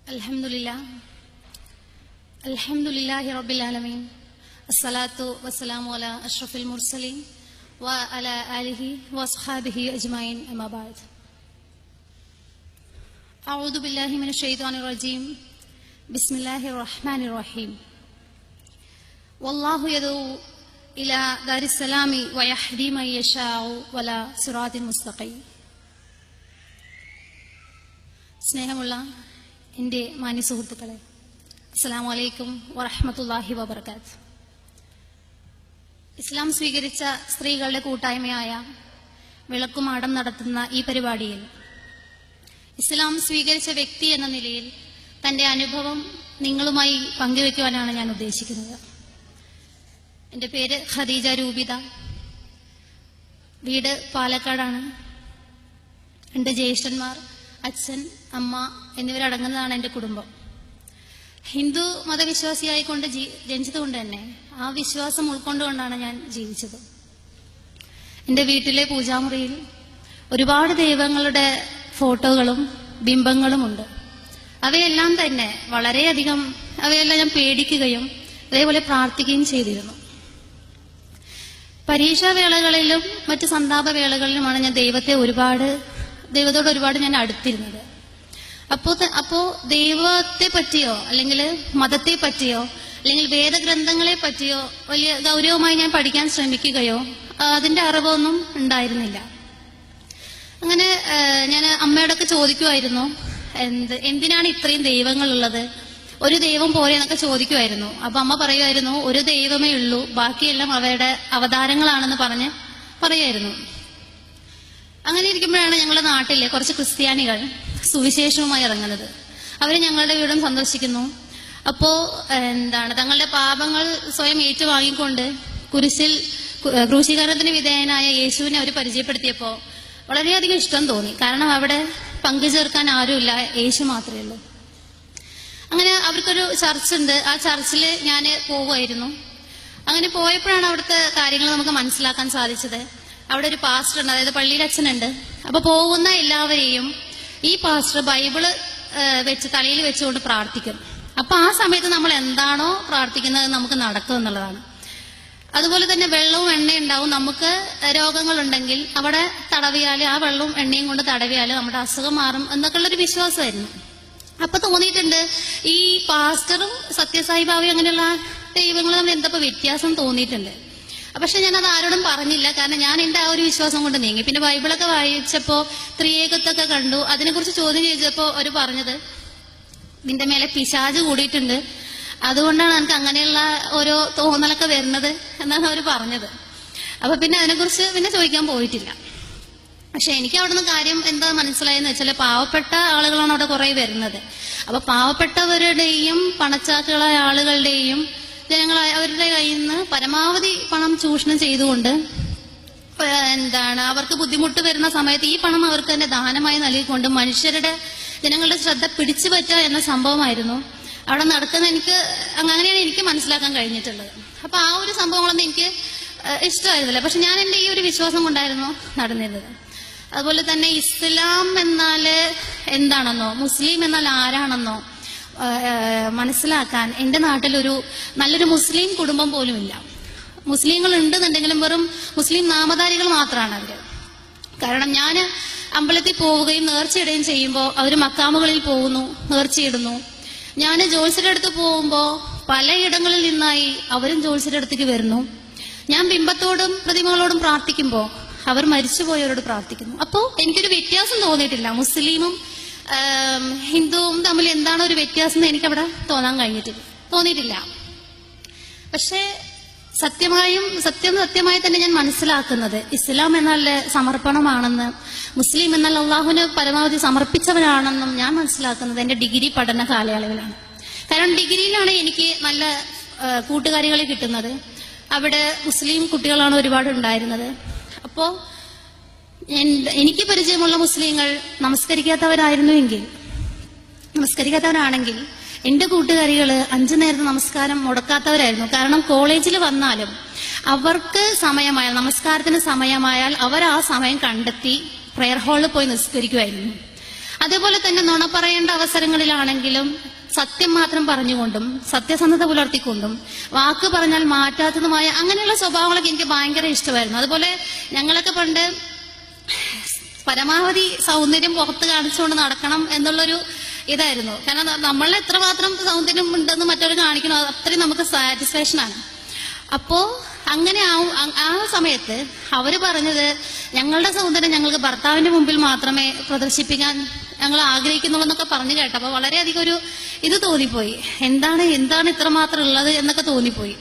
Alhamdulillah. Alhamdulillahi Rabbil Alameen. Assalatu wassalamu ala ashrafil mursaleen wa ala alihi wa ashabihi ajma'in amma ba'd. A'udhu billahi minash shaitanir rajim. Bismillahir rahmanir rahim. Wallahu yad'u ila daris salami wa yahdi man yasha'u wala siratin mustaqim. സ്നേഹമുള്ള എൻ്റെ മാന്യ സുഹൃത്തുക്കളെ, അസ്സലാമു അലൈക്കും വറഹ്മത്തുള്ളാഹി വബറകാത്ത്. ഇസ്ലാം സ്വീകരിച്ച സ്ത്രീകളുടെ കൂട്ടായ്മയായ വിളക്കുമാടം നടത്തുന്ന ഈ പരിപാടിയിൽ ഇസ്ലാം സ്വീകരിച്ച വ്യക്തി എന്ന നിലയിൽ തൻ്റെ അനുഭവം നിങ്ങളുമായി പങ്കുവെക്കുവാനാണ് ഞാൻ ഉദ്ദേശിക്കുന്നത്. എൻ്റെ പേര് ഖദീജ രൂപിത. വീട് പാലക്കാടാണ്. എൻ്റെ ജ്യേഷ്ഠന്മാർ, അച്ഛൻ, അമ്മ എന്നിവരടങ്ങുന്നതാണ് എൻ്റെ കുടുംബം. ഹിന്ദു മതവിശ്വാസിയായിക്കൊണ്ട് ജനിച്ചതുകൊണ്ട് തന്നെ ആ വിശ്വാസം ഉൾക്കൊണ്ടുകൊണ്ടാണ് ഞാൻ ജീവിച്ചത്. എൻ്റെ വീട്ടിലെ പൂജാമുറിയിൽ ഒരുപാട് ദൈവങ്ങളുടെ ഫോട്ടോകളും ബിംബങ്ങളുമുണ്ട്. അവയെല്ലാം തന്നെ വളരെയധികം അവയെല്ലാം ഞാൻ പേടിക്കുകയും അതേപോലെ പ്രാർത്ഥിക്കുകയും ചെയ്തിരുന്നു. പരീക്ഷാവേളകളിലും മറ്റ് സന്താപവേളകളിലുമാണ് ഞാൻ ദൈവത്തോട് ഒരുപാട് ഞാൻ അടുത്തിരുന്നത്. അപ്പോ ദൈവത്തെ പറ്റിയോ അല്ലെങ്കിൽ മതത്തെ പറ്റിയോ അല്ലെങ്കിൽ വേദഗ്രന്ഥങ്ങളെ പറ്റിയോ വലിയ ഗൗരവമായി ഞാൻ പഠിക്കാൻ ശ്രമിക്കുകയോ അതിന്റെ അറിവൊന്നും ഉണ്ടായിരുന്നില്ല. അങ്ങനെ ഞാൻ അമ്മയോടൊക്കെ ചോദിക്കുമായിരുന്നു, എന്തിനാണ് ഇത്രയും ദൈവങ്ങളുള്ളത്, ഒരു ദൈവം പോലെ എന്നൊക്കെ ചോദിക്കുമായിരുന്നു. അപ്പൊ അമ്മ പറയുമായിരുന്നു, ഒരു ദൈവമേ ഉള്ളൂ, ബാക്കിയെല്ലാം അവയുടെ അവതാരങ്ങളാണെന്ന് പറയായിരുന്നു. അങ്ങനെ ഇരിക്കുമ്പോഴാണ് ഞങ്ങളുടെ നാട്ടിലെ കുറച്ച് ക്രിസ്ത്യാനികൾ സുവിശേഷവുമായി ഇറങ്ങുന്നത്. അവർ ഞങ്ങളുടെ വീടും സന്ദർശിക്കുന്നു. അപ്പോ തങ്ങളുടെ പാപങ്ങൾ സ്വയം ഏറ്റുവാങ്ങിക്കൊണ്ട് ക്രൂശീകരണത്തിന് വിധേയനായ യേശുവിനെ അവർ പരിചയപ്പെടുത്തിയപ്പോ വളരെയധികം ഇഷ്ടം തോന്നി. കാരണം അവിടെ പങ്കുചേർക്കാൻ ആരുമില്ല, യേശു മാത്രമേ ഉള്ളൂ. അങ്ങനെ അവർക്കൊരു ചർച്ചുണ്ട്. ആ ചർച്ചിൽ ഞാൻ പോവുമായിരുന്നു. അങ്ങനെ പോയപ്പോഴാണ് അവിടുത്തെ കാര്യങ്ങൾ നമുക്ക് മനസ്സിലാക്കാൻ സാധിച്ചത്. അവിടെ ഒരു പാസ്റ്റർ ഉണ്ട്, അതായത് പള്ളിയിലെ അച്ഛനുണ്ട്. അപ്പൊ പോകുന്ന എല്ലാവരെയും ഈ പാസ്റ്റർ ബൈബിള് വെച്ച് തലയിൽ വെച്ചുകൊണ്ട് പ്രാർത്ഥിക്കും. അപ്പൊ ആ സമയത്ത് നമ്മൾ എന്താണോ പ്രാർത്ഥിക്കുന്നത് നമുക്ക് നടക്കും എന്നുള്ളതാണ്. അതുപോലെ തന്നെ വെള്ളവും എണ്ണയും ഉണ്ടാവും. നമുക്ക് രോഗങ്ങളുണ്ടെങ്കിൽ അവിടെ തടവിയാല്, ആ വെള്ളവും എണ്ണയും കൊണ്ട് തടവിയാല് നമ്മുടെ അസുഖം മാറും എന്നൊക്കെയുള്ളൊരു വിശ്വാസമായിരുന്നു. അപ്പൊ തോന്നിയിട്ടുണ്ട്, ഈ പാസ്റ്ററും സത്യസായിബാബയും അങ്ങനെയുള്ള ദൈവങ്ങളും തമ്മിൽ എന്തപ്പോ വ്യത്യാസം തോന്നിയിട്ടുണ്ട്. പക്ഷെ ഞാനത് ആരോടും പറഞ്ഞില്ല. കാരണം ഞാൻ എന്റെ ആ ഒരു വിശ്വാസം കൊണ്ട് നീങ്ങി. പിന്നെ ബൈബിളൊക്കെ വായിച്ചപ്പോ ത്രിയേകത്വമൊക്കെ കണ്ടു. അതിനെക്കുറിച്ച് ചോദ്യം ചോദിച്ചപ്പോ അവർ പറഞ്ഞത്, നിന്റെ മേലെ പിശാച് കൂടിയിട്ടുണ്ട്, അതുകൊണ്ടാണ് എനിക്ക് അങ്ങനെയുള്ള ഓരോ തോന്നലൊക്കെ വരുന്നത് എന്നാണ് അവർ പറഞ്ഞത്. അപ്പൊ പിന്നെ അതിനെക്കുറിച്ച് പിന്നെ ചോദിക്കാൻ പോയിട്ടില്ല. പക്ഷെ എനിക്ക് അവിടുന്ന് കാര്യം എന്താ മനസ്സിലായെന്ന് വെച്ചാൽ, പാവപ്പെട്ട ആളുകളാണ് അവിടെ കുറെ വരുന്നത്. അപ്പൊ പാവപ്പെട്ടവരുടെയും പണച്ചാക്കുകളായ ആളുകളുടെയും ജനങ്ങളായ അവരുടെ കയ്യിൽ നിന്ന് പരമാവധി പണം ചൂഷണം ചെയ്തുകൊണ്ട് അവർക്ക് ബുദ്ധിമുട്ട് വരുന്ന സമയത്ത് ഈ പണം അവർക്ക് തന്നെ ദാനമായി നൽകിക്കൊണ്ട് ജനങ്ങളുടെ ശ്രദ്ധ പിടിച്ചു പറ്റുക എന്ന സംഭവമായിരുന്നു അവിടെ നടക്കുന്ന. അങ്ങനെയാണ് എനിക്ക് മനസ്സിലാക്കാൻ കഴിഞ്ഞിട്ടുള്ളത്. അപ്പൊ ആ ഒരു സംഭവങ്ങളൊന്നും എനിക്ക് ഇഷ്ടമായിരുന്നില്ല. പക്ഷെ ഞാൻ എന്റെ ഈ ഒരു വിശ്വാസം കൊണ്ടായിരുന്നു നടന്നിരുന്നത്. അതുപോലെ തന്നെ ഇസ്ലാം എന്നാല് എന്താണെന്നോ മുസ്ലിം എന്നാൽ ആരാണെന്നോ മനസ്സിലാക്കാൻ എന്റെ നാട്ടിലൊരു നല്ലൊരു മുസ്ലിം കുടുംബം പോലും ഇല്ല. മുസ്ലിങ്ങൾ ഉണ്ടെന്നുണ്ടെങ്കിലും വെറും മുസ്ലിം നാമധാരികൾ മാത്രമാണ് അവര്. കാരണം ഞാൻ അമ്പലത്തിൽ പോവുകയും നേർച്ചയിടുകയും ചെയ്യുമ്പോൾ അവർ മക്കാമുകളിൽ പോകുന്നു, നേർച്ചയിടുന്നു. ഞാൻ ജോത്സ്യരുടെ അടുത്ത് പോകുമ്പോൾ പലയിടങ്ങളിൽ നിന്നായി അവരും ജോത്സ്യരുടെ അടുത്തേക്ക് വരുന്നു. ഞാൻ ബിംബത്തോടും പ്രതിമകളോടും പ്രാർത്ഥിക്കുമ്പോൾ അവർ മരിച്ചുപോയവരോട് പ്രാർത്ഥിക്കുന്നു. അപ്പോ എനിക്കൊരു വ്യത്യാസം തോന്നിയിട്ടില്ല. മുസ്ലിമും ഹിന്ദുവും തമ്മിൽ എന്താണ് ഒരു വ്യത്യാസം എന്ന് എനിക്കവിടെ തോന്നിയിട്ടില്ല. പക്ഷെ സത്യമായി തന്നെ ഞാൻ മനസ്സിലാക്കുന്നത് ഇസ്ലാം എന്നാൽ സമർപ്പണമാണെന്ന്, മുസ്ലിം എന്നാൽ അള്ളാഹുവിന് പരമാവധി സമർപ്പിച്ചവരാണെന്നും ഞാൻ മനസ്സിലാക്കുന്നത് എന്റെ ഡിഗ്രി പഠന കാലയളവിലാണ്. കാരണം ഡിഗ്രിയിലാണ് എനിക്ക് നല്ല കൂട്ടുകാരികളെ കിട്ടുന്നത്. അവിടെ മുസ്ലിം കുട്ടികളാണ് ഒരുപാട് ഉണ്ടായിരുന്നത്. അപ്പോ എനിക്ക് പരിചയമുള്ള മുസ്ലിങ്ങൾ നമസ്കരിക്കാത്തവരാണെങ്കിൽ എന്റെ കൂട്ടുകാരികള് 5 നേരത്തെ നമസ്കാരം മുടക്കാത്തവരായിരുന്നു. കാരണം കോളേജിൽ വന്നാലും അവർക്ക് നമസ്കാരത്തിന് സമയമായാൽ അവർ ആ സമയം കണ്ടെത്തി പ്രെയർ ഹാളിൽ പോയി നിസ്കരിക്കുമായിരുന്നു. അതേപോലെ തന്നെ നുണ പറയേണ്ട അവസരങ്ങളിലാണെങ്കിലും സത്യം മാത്രം പറഞ്ഞുകൊണ്ടും സത്യസന്ധത പുലർത്തിക്കൊണ്ടും വാക്ക് പറഞ്ഞാൽ മാറ്റാത്തതുമായ അങ്ങനെയുള്ള സ്വഭാവങ്ങളൊക്കെ എനിക്ക് ഭയങ്കര ഇഷ്ടമായിരുന്നു. അതുപോലെ ഞങ്ങളൊക്കെ പണ്ട് പരമാവധി സൗന്ദര്യം പുറത്ത് കാണിച്ചുകൊണ്ട് നടക്കണം എന്നുള്ളൊരു ഇതായിരുന്നു. കാരണം നമ്മളെ എത്രമാത്രം സൗന്ദര്യം ഉണ്ടെന്ന് മറ്റൊരു കാണിക്കണം, അത്രയും നമുക്ക് സാറ്റിസ്ഫാക്ഷനാണ്. അപ്പോ അങ്ങനെ ആ സമയത്ത് അവര് പറഞ്ഞത് ഞങ്ങളുടെ സൗന്ദര്യം ഞങ്ങൾക്ക് ഭർത്താവിന്റെ മുമ്പിൽ മാത്രമേ പ്രദർശിപ്പിക്കാൻ ഞങ്ങൾ ആഗ്രഹിക്കുന്നുള്ളൂ എന്നൊക്കെ പറഞ്ഞു കേട്ടപ്പോൾ വളരെയധികം ഒരു ഇത് തോന്നിപ്പോയി. എന്താണ് ഇത്രമാത്രം ഉള്ളത് എന്നൊക്കെ തോന്നിപ്പോയി.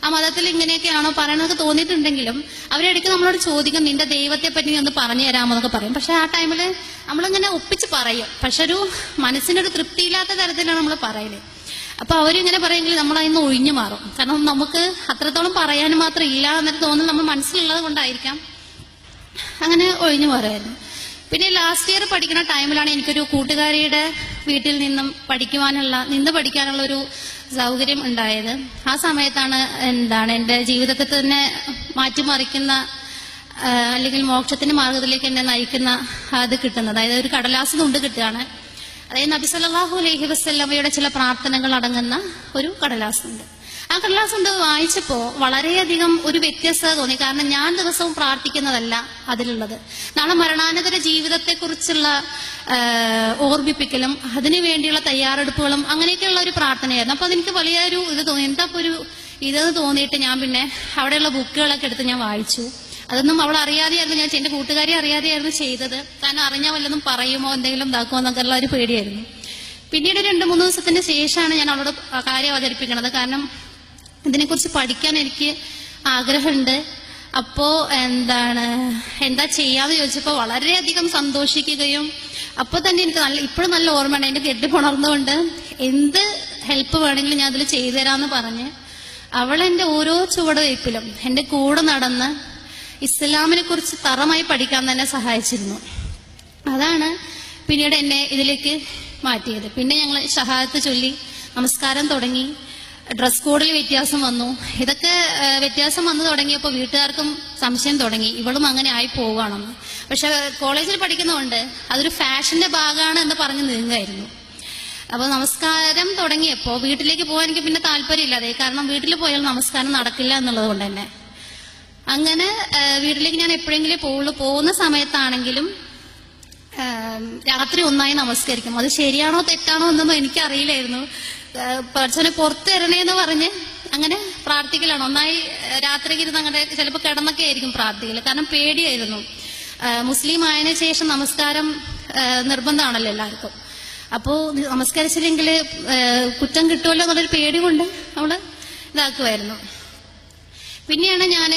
ആ മതത്തിൽ ഇങ്ങനെയൊക്കെയാണോ പറയണതൊക്കെ തോന്നിയിട്ടുണ്ടെങ്കിലും അവരിടയ്ക്ക് നമ്മളോട് ചോദിക്കും, നിന്റെ ദൈവത്തെ പറ്റി നീ ഒന്ന് പറഞ്ഞു തരാമോ എന്നൊക്കെ പറയും. പക്ഷെ ആ ടൈമില് നമ്മളിങ്ങനെ ഒപ്പിച്ച് പറയും, പക്ഷെ ഒരു മനസ്സിനൊരു തൃപ്തിയില്ലാത്ത തരത്തിലാണ് നമ്മൾ പറയല്. അപ്പൊ അവരിങ്ങനെ പറയുമെങ്കിൽ നമ്മൾ അതിന് ഒഴിഞ്ഞു മാറും. കാരണം നമുക്ക് അത്രത്തോളം പറയാനും മാത്രം ഇല്ല എന്നൊരു തോന്നൽ നമ്മൾ മനസ്സിലുള്ളത് കൊണ്ടായിരിക്കാം അങ്ങനെ ഒഴിഞ്ഞു മാറുമായിരുന്നു. പിന്നെ ലാസ്റ്റ് ഇയർ പഠിക്കുന്ന ടൈമിലാണ് എനിക്കൊരു കൂട്ടുകാരിയുടെ വീട്ടിൽ നിന്ന് പഠിക്കാനുള്ള ഒരു സൗകര്യം ഉണ്ടായത്. ആ സമയത്താണ് എന്റെ ജീവിതത്തെ തന്നെ മാറ്റിമറിക്കുന്ന അല്ലെങ്കിൽ മോക്ഷത്തിന്റെ മാർഗത്തിലേക്ക് എന്നെ നയിക്കുന്ന അത് കിട്ടുന്നത്. അതായത് ഒരു കടലാസ് തുണ്ട് കിട്ടുകയാണ്. അതായത് നബി സല്ലല്ലാഹു അലൈഹി വസല്ലമയുടെ ചില പ്രാർത്ഥനകൾ അടങ്ങുന്ന ഒരു കടലാസ് ഉണ്ട്. ആ കടലാസ് കൊണ്ട് വായിച്ചപ്പോ വളരെയധികം ഒരു വ്യത്യസ്തത തോന്നി. കാരണം ഞാൻ ദിവസവും പ്രാർത്ഥിക്കുന്നതല്ല അതിലുള്ളത്. നാളെ മരണാനന്തര ജീവിതത്തെക്കുറിച്ചുള്ള ഓർമ്മിപ്പിക്കലും അതിനു വേണ്ടിയുള്ള തയ്യാറെടുപ്പുകളും അങ്ങനെയൊക്കെയുള്ള ഒരു പ്രാർത്ഥനയായിരുന്നു. അപ്പൊ അതെനിക്ക് വലിയൊരു ഇത് തോന്നി. എന്താ ഒരു ഇതെന്ന് തോന്നിയിട്ട് ഞാൻ പിന്നെ അവിടെയുള്ള ബുക്കുകളൊക്കെ എടുത്ത് ഞാൻ വായിച്ചു. അതൊന്നും അവൾ അറിയാതെയായിരുന്നു, ഞാൻ എന്റെ കൂട്ടുകാരി അറിയാതെയായിരുന്നു ചെയ്തത്. കാരണം അറിഞ്ഞാൽ വല്ലതും പറയുമോ എന്തെങ്കിലും ഇതാക്കുമോ എന്നൊക്കെ ഉള്ള ഒരു പേടിയായിരുന്നു. പിന്നീട് 2-3 ദിവസത്തിന് ശേഷമാണ് ഞാൻ അവളോട് കാര്യം അവതരിപ്പിക്കുന്നത്. കാരണം ഇതിനെക്കുറിച്ച് പഠിക്കാൻ എനിക്ക് ആഗ്രഹമുണ്ട്. അപ്പോ എന്താ ചെയ്യാന്ന് ചോദിച്ചപ്പോ വളരെയധികം സന്തോഷിക്കുകയും അപ്പൊ തന്നെ എനിക്ക് ഇപ്പോഴും നല്ല ഓർമ്മയാണ്. എന്റെ കെട്ടിപ്പുണർന്നുകൊണ്ട് എന്ത് ഹെൽപ്പ് വേണമെങ്കിലും ഞാൻ അതിൽ ചെയ്തു തരാമെന്ന് പറഞ്ഞ് അവൾ എന്റെ ഓരോ ചുവടുവയ്പ്പിലും എന്റെ കൂടെ നടന്ന് ഇസ്ലാമിനെ കുറിച്ച് തറമായി പഠിക്കാൻ തന്നെ സഹായിച്ചിരുന്നു. അതാണ് പിന്നീട് എന്നെ ഇതിലേക്ക് മാറ്റിയത്. പിന്നെ ഞങ്ങൾ ഷഹാദത്ത് ചൊല്ലി നമസ്കാരം തുടങ്ങി. ഡ്രസ് കോഡിൽ വ്യത്യാസം വന്നു. ഇതൊക്കെ വ്യത്യാസം വന്നു തുടങ്ങിയപ്പോൾ വീട്ടുകാർക്കും സംശയം തുടങ്ങി, ഇവളും അങ്ങനെ ആയി പോവുകയാണെന്ന്. പക്ഷെ കോളേജിൽ പഠിക്കുന്നതുകൊണ്ട് അതൊരു ഫാഷന്റെ ഭാഗമാണ് എന്ന് പറഞ്ഞ് നീങ്ങായിരുന്നു. അപ്പൊ നമസ്കാരം തുടങ്ങിയപ്പോൾ വീട്ടിലേക്ക് പോകാൻ എനിക്ക് പിന്നെ താല്പര്യമില്ലാതെ, കാരണം വീട്ടിൽ പോയാൽ നമസ്കാരം നടക്കില്ല എന്നുള്ളത് കൊണ്ട് തന്നെ അങ്ങനെ വീട്ടിലേക്ക് ഞാൻ എപ്പോഴെങ്കിലും പോകുന്ന സമയത്താണെങ്കിലും രാത്രി ഒന്നായി നമസ്കരിക്കും. അത് ശരിയാണോ തെറ്റാണോ എന്നൊന്നും എനിക്കറിയില്ലായിരുന്നു. പടച്ചോനെ പുറത്ത് തരണേന്ന് പറഞ്ഞ് അങ്ങനെ പ്രാർത്ഥിക്കലാണ്. ഒന്നായി രാത്രിക്ക് ഇരുന്ന് അങ്ങനെ ചിലപ്പോൾ കിടന്നൊക്കെ ആയിരിക്കും പ്രാർത്ഥിക്കല്. കാരണം പേടിയായിരുന്നു. മുസ്ലിം ആയതിനു ശേഷം നമസ്കാരം നിർബന്ധമാണല്ലോ എല്ലാവർക്കും. അപ്പോ നമസ്കരിച്ചില്ലെങ്കിൽ കുറ്റം കിട്ടുമല്ലോ എന്നുള്ളൊരു പേടി കൊണ്ട് അവള് ഇതാക്കുമായിരുന്നു. പിന്നെയാണ് ഞാൻ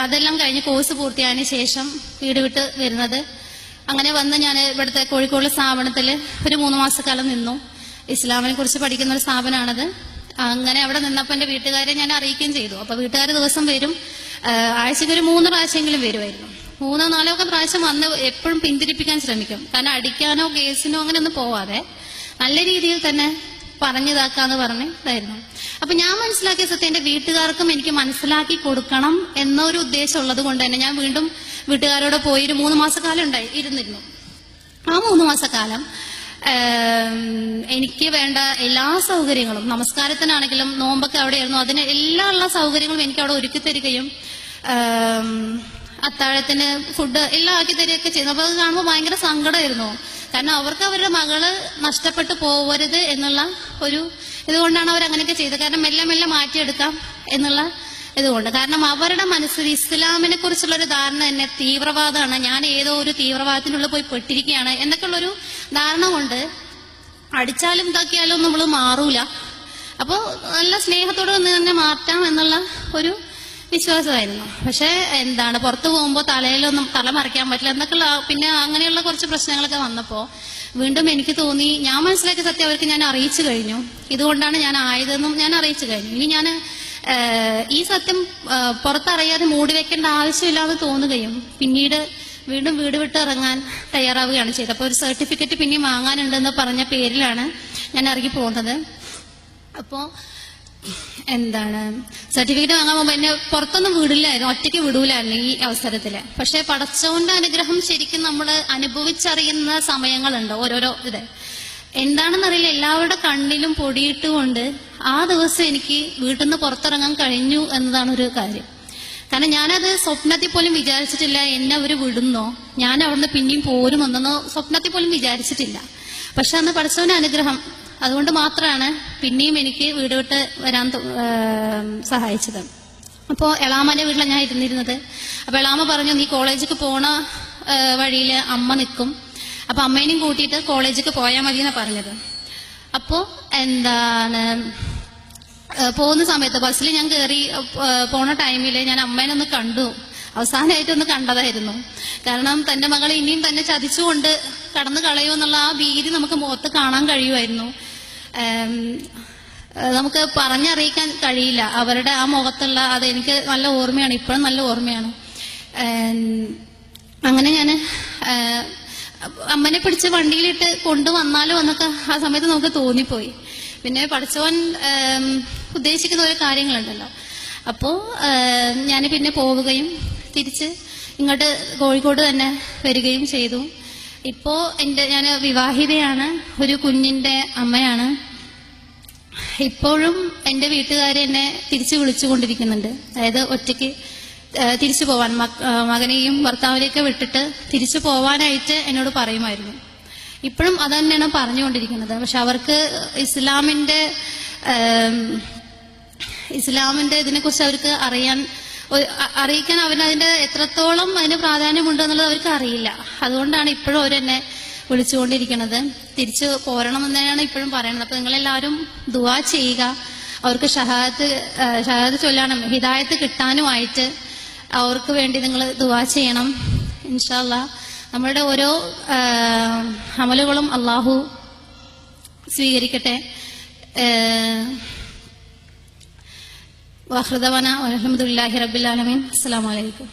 അതെല്ലാം കഴിഞ്ഞ് കോഴ്സ് പൂർത്തിയായതിനു ശേഷം വീട് വിട്ട് വരുന്നത്. അങ്ങനെ വന്ന് ഞാൻ ഇവിടുത്തെ കോഴിക്കോട് സ്ഥാപനത്തിൽ ഒരു 3 മാസക്കാലം നിന്നു. ഇസ്ലാമിനെ കുറിച്ച് പഠിക്കുന്ന ഒരു സ്ഥാപനമാണത്. അങ്ങനെ അവിടെ നിന്നപ്പോൾ എന്റെ വീട്ടുകാരെ ഞാൻ അറിയിക്കുകയും ചെയ്തു. അപ്പൊ വീട്ടുകാർ ദിവസം വരും, ആഴ്ചയ്ക്ക് ഒരു 3 പ്രാവശ്യമെങ്കിലും വരുമായിരുന്നു. 3-4 ഒക്കെ പ്രാവശ്യം വന്ന് എപ്പോഴും പിന്തിരിപ്പിക്കാൻ ശ്രമിക്കും. കാരണം അടിക്കാനോ കേസിനോ അങ്ങനെ ഒന്നും പോവാതെ നല്ല രീതിയിൽ തന്നെ പറഞ്ഞിതാക്കാന്ന് പറഞ്ഞ് ഇതായിരുന്നു. അപ്പൊ ഞാൻ മനസ്സിലാക്കിയ സത്യം എന്റെ വീട്ടുകാർക്കും എനിക്ക് മനസ്സിലാക്കി കൊടുക്കണം എന്നൊരു ഉദ്ദേശം ഉള്ളത് കൊണ്ട് തന്നെ ഞാൻ വീണ്ടും വീട്ടുകാരോട് പോയി ഒരു 3 മാസക്കാലം ഇരുന്നിരുന്നു. ആ 3 മാസക്കാലം എനിക്ക് വേണ്ട എല്ലാ സൗകര്യങ്ങളും, നമസ്കാരത്തിനാണെങ്കിലും നോമ്പൊക്കെ അവിടെയായിരുന്നു, അതിന് എല്ലാ സൗകര്യങ്ങളും എനിക്ക് അവിടെ ഒരുക്കി തരികയും അത്താഴത്തിന് ഫുഡ് എല്ലാം ആക്കി തരികയൊക്കെ ചെയ്യുന്നു. അപ്പൊ അത് കാണുമ്പോൾ ഭയങ്കര സങ്കടമായിരുന്നു. കാരണം അവർക്ക് അവരുടെ മകള് നഷ്ടപ്പെട്ടു പോവരുത് എന്നുള്ള ഒരു ഇതുകൊണ്ടാണ് അവർ അങ്ങനെയൊക്കെ ചെയ്തത്. കാരണം മെല്ലെ മെല്ലെ മാറ്റിയെടുക്കാം എന്നുള്ള ഇതുകൊണ്ട്. കാരണം അവരുടെ മനസ്സിൽ ഇസ്ലാമിനെ കുറിച്ചുള്ള ഒരു ധാരണ തന്നെ തീവ്രവാദമാണ്, ഞാൻ ഏതോ ഒരു തീവ്രവാദത്തിനുള്ളിൽ പോയി പെട്ടിരിക്കുകയാണ് എന്നൊക്കെയുള്ളൊരു ധാരണ കൊണ്ട് അടിച്ചാലും ഇതാക്കിയാലും നമ്മൾ മാറൂല. അപ്പോ നല്ല സ്നേഹത്തോടെ ഒന്ന് തന്നെ മാറ്റാം എന്നുള്ള ഒരു വിശ്വാസമായിരുന്നു. പക്ഷെ പുറത്തു പോകുമ്പോൾ തലയിലൊന്നും തല മറയ്ക്കാൻ പറ്റില്ല എന്നൊക്കെയുള്ള പിന്നെ അങ്ങനെയുള്ള കുറച്ച് പ്രശ്നങ്ങളൊക്കെ വന്നപ്പോ വീണ്ടും എനിക്ക് തോന്നി, ഞാൻ മനസ്സിലാക്കിയ സത്യം അവർക്ക് ഞാൻ അറിയിച്ചു കഴിഞ്ഞു. ഇതുകൊണ്ടാണ് ഞാൻ ആയതെന്നും ഞാൻ അറിയിച്ചു കഴിഞ്ഞു. ഇനി ഞാൻ ഈ സത്യം പുറത്തറിയാതെ മൂടി വെക്കേണ്ട ആവശ്യമില്ലാന്ന് തോന്നുകയും പിന്നീട് വീണ്ടും വീട് വിട്ട് ഇറങ്ങാൻ തയ്യാറാവുകയാണ് ചെയ്തത്. അപ്പോൾ ഒരു സർട്ടിഫിക്കറ്റ് പിന്നെ വാങ്ങാനുണ്ടെന്ന് പറഞ്ഞ പേരിലാണ് ഞാൻ ഇറങ്ങി പോകുന്നത്. അപ്പോൾ സർട്ടിഫിക്കറ്റ് വാങ്ങാൻ പോകുമ്പോൾ എന്നെ പുറത്തൊന്നും വിടില്ലായിരുന്നു, ഒറ്റയ്ക്ക് വിടൂലായിരുന്നു ഈ അവസരത്തില്. പക്ഷെ പടച്ചവന്റെ അനുഗ്രഹം ശരിക്കും നമ്മൾ അനുഭവിച്ചറിയുന്ന സമയങ്ങളുണ്ട്. ഓരോരോ എന്താണെന്നറിയില്ല, എല്ലാവരുടെ കണ്ണിലും പൊടിയിട്ടുകൊണ്ട് ആ ദിവസം എനിക്ക് വീട്ടിൽ നിന്ന് പുറത്തിറങ്ങാൻ കഴിഞ്ഞു എന്നതാണ് ഒരു കാര്യം. കാരണം ഞാനത് സ്വപ്നത്തിൽ പോലും വിചാരിച്ചിട്ടില്ല. എന്നെ അവർ വിടുന്നോ, ഞാൻ അവിടുന്ന് പിന്നെയും പോരുമെന്നോ സ്വപ്നത്തിൽ പോലും വിചാരിച്ചിട്ടില്ല. പക്ഷെ അന്ന് പടച്ചവന്റെ അനുഗ്രഹം അതുകൊണ്ട് മാത്രമാണ് പിന്നെയും എനിക്ക് വീട് വിട്ട് വരാൻ സഹായിച്ചത്. അപ്പോൾ എളാമന്റെ വീട്ടിലാണ് ഞാൻ ഇരുന്നിരുന്നത്. അപ്പൊ എളാമ പറഞ്ഞു, നീ കോളേജിലേക്ക് പോണ വഴിയിൽ അമ്മ നിൽക്കും, അപ്പൊ അമ്മേനെയും കൂട്ടിയിട്ട് കോളേജിലേക്ക് പോയാൽ മതി എന്നാ പറഞ്ഞത്. അപ്പോ പോകുന്ന സമയത്ത് ബസ്സിൽ ഞാൻ കയറി പോണ ടൈമില് ഞാൻ അമ്മേനെ ഒന്ന് കണ്ടു. അവസാനമായിട്ടൊന്ന് കണ്ടതായിരുന്നു. കാരണം തന്റെ മകളെ ഇനിയും തന്നെ ചതിച്ചുകൊണ്ട് കടന്നു കളയുമെന്നുള്ള ആ ഭീതി നമുക്ക് മുഖത്ത് കാണാൻ കഴിയുമായിരുന്നു. നമുക്ക് പറഞ്ഞറിയിക്കാൻ കഴിയില്ല അവരുടെ ആ മുഖത്തുള്ള അത്. എനിക്ക് നല്ല ഓർമ്മയാണ്, ഇപ്പോഴും നല്ല ഓർമ്മയാണ്. അങ്ങനെ ഞാൻ അമ്മനെ പിടിച്ച് വണ്ടിയിലിട്ട് കൊണ്ടുവന്നാലോ എന്നൊക്കെ ആ സമയത്ത് നമുക്ക് തോന്നിപ്പോയി. പിന്നെ പഠിച്ചവൻ ഉദ്ദേശിക്കുന്ന ഓരോ കാര്യങ്ങളുണ്ടല്ലോ. അപ്പോൾ ഞാൻ പിന്നെ പോവുകയും തിരിച്ച് ഇങ്ങോട്ട് കോഴിക്കോട് തന്നെ വരികയും ചെയ്തു. ഇപ്പോ ഞാൻ വിവാഹിതയാണ്, ഒരു കുഞ്ഞിന്റെ അമ്മയാണ്. ഇപ്പോഴും എൻ്റെ വീട്ടുകാരെ എന്നെ തിരിച്ചു വിളിച്ചുകൊണ്ടിരിക്കുന്നുണ്ട്. അതായത് ഒറ്റയ്ക്ക് തിരിച്ചു പോവാൻ, മകനെയും ഭർത്താവിനെയൊക്കെ വിട്ടിട്ട് തിരിച്ചു പോവാനായിട്ട് എന്നോട് പറയുമായിരുന്നു. ഇപ്പോഴും അത് തന്നെയാണ് പറഞ്ഞുകൊണ്ടിരിക്കുന്നത്. പക്ഷെ അവർക്ക് ഇസ്ലാമിന്റെ ഇതിനെക്കുറിച്ച് അവർക്ക് അറിയിക്കാൻ അവനതിന്റെ എത്രത്തോളം അതിന് പ്രാധാന്യമുണ്ട് എന്നുള്ളത് അവർക്ക് അറിയില്ല. അതുകൊണ്ടാണ് ഇപ്പോഴും അവരെന്നെ വിളിച്ചുകൊണ്ടിരിക്കുന്നത്. തിരിച്ചു പോരണമെന്ന് തന്നെയാണ് ഇപ്പോഴും പറയുന്നത്. അപ്പൊ നിങ്ങളെല്ലാവരും ദുആ ചെയ്യുക, അവർക്ക് ഷഹാദത്ത് ചൊല്ലാനും ഹിദായത്ത് കിട്ടാനുമായിട്ട് അവർക്ക് വേണ്ടി നിങ്ങൾ ദുആ ചെയ്യണം. ഇൻഷാ അല്ലാഹ് നമ്മളുടെ ഓരോ അമലുകളും അള്ളാഹു സ്വീകരിക്കട്ടെ. വഅഖിറു ദഅവാനാ അൽഹംദുലില്ലാഹി റബ്ബിൽ ആലമീൻ. അസ്സലാമു അലൈക്കും.